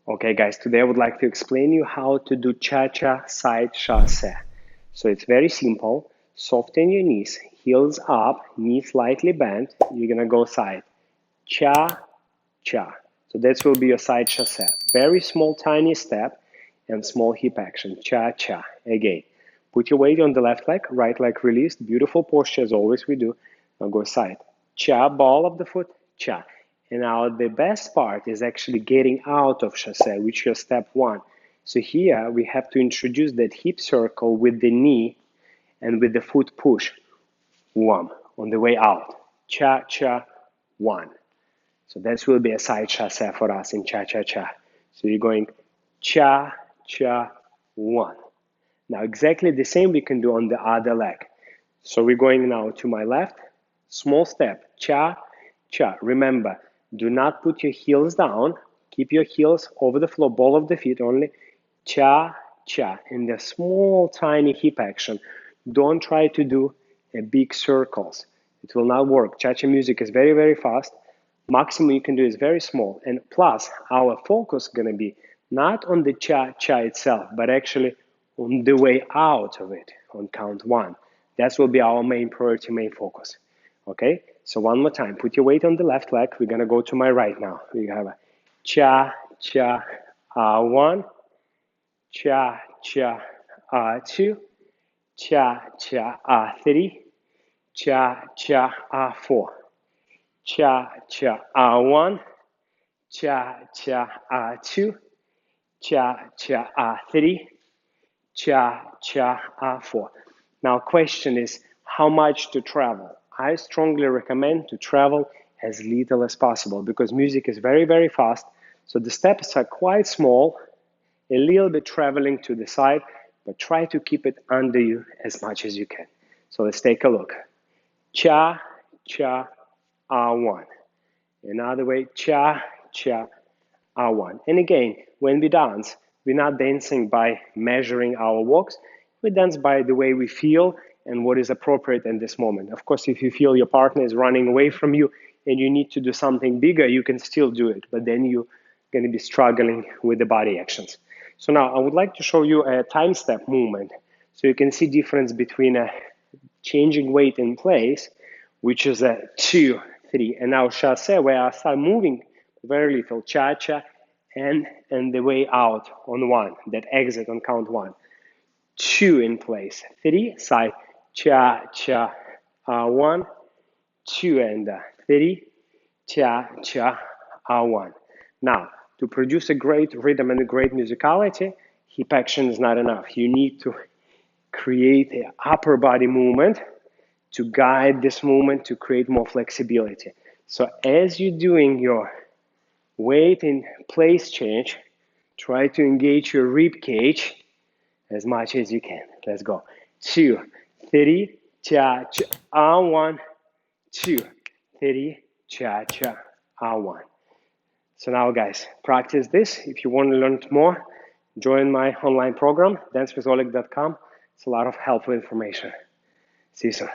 Okay guys, today I would like to explain you how to do cha-cha side chassé. So it's very simple. Soften your knees, heels up, knees slightly bent. You're gonna go side. Cha-cha. So that will be your side chassé. Very small tiny step and small hip action. Cha-cha. Again. Put your weight on the left leg, right leg released. Beautiful posture as always we do. Now go side. Cha, ball of the foot, cha. And now the best part is actually getting out of chassé, which is step one. So here we have to introduce that hip circle with the knee and with the foot push. One on the way out. Cha, cha, one. So that will be a side chassé for us in cha, cha, cha. So you're going cha, cha, one. Now exactly the same we can do on the other leg. So we're going now to my left, small step, cha, cha. Remember, do not put your heels down. Keep your heels over the floor, ball of the feet only. Cha, cha. In the small, tiny hip action. Don't try to do a big circles. It will not work. Cha-cha music is very, very fast. Maximum you can do is very small. And plus, our focus is going to be not on the cha-cha itself, but actually on the way out of it on count one. That will be our main priority, main focus. Okay, so one more time. Put your weight on the left leg. We're going to go to my right now. We have a cha, cha, one, cha, cha, two, cha, cha, three, cha, cha, four, cha, cha, one, cha, cha, two, cha, cha, three, cha, cha, four. Now, question is how much to travel? I strongly recommend to travel as little as possible because music is very, very fast. So the steps are quite small, a little bit traveling to the side, but try to keep it under you as much as you can. So let's take a look. Cha, cha, one. Another way, cha, cha, one. And again, when we dance, we're not dancing by measuring our walks. We dance by the way we feel and what is appropriate in this moment. Of course, if you feel your partner is running away from you and you need to do something bigger, you can still do it, but then you're going to be struggling with the body actions. So now I would like to show you a time step movement so you can see difference between a changing weight in place, which is a 2, 3, and now chassé, where I start moving very little, cha-cha, and the way out on one, that exit on count one. 2 in place, 3, side, cha, cha, one, 2 and 3, cha, cha, one. Now, to produce a great rhythm and a great musicality, hip action is not enough. You need to create an upper body movement to guide this movement to create more flexibility. So as you're doing your weight in place change, try to engage your rib cage as much as you can. Let's go. 2, 3, cha, cha, 1, 2, 3, cha, cha, one. So now guys, practice this. If you want to learn more, join my online program, dancewitholeg.com. It's a lot of helpful information. See you soon.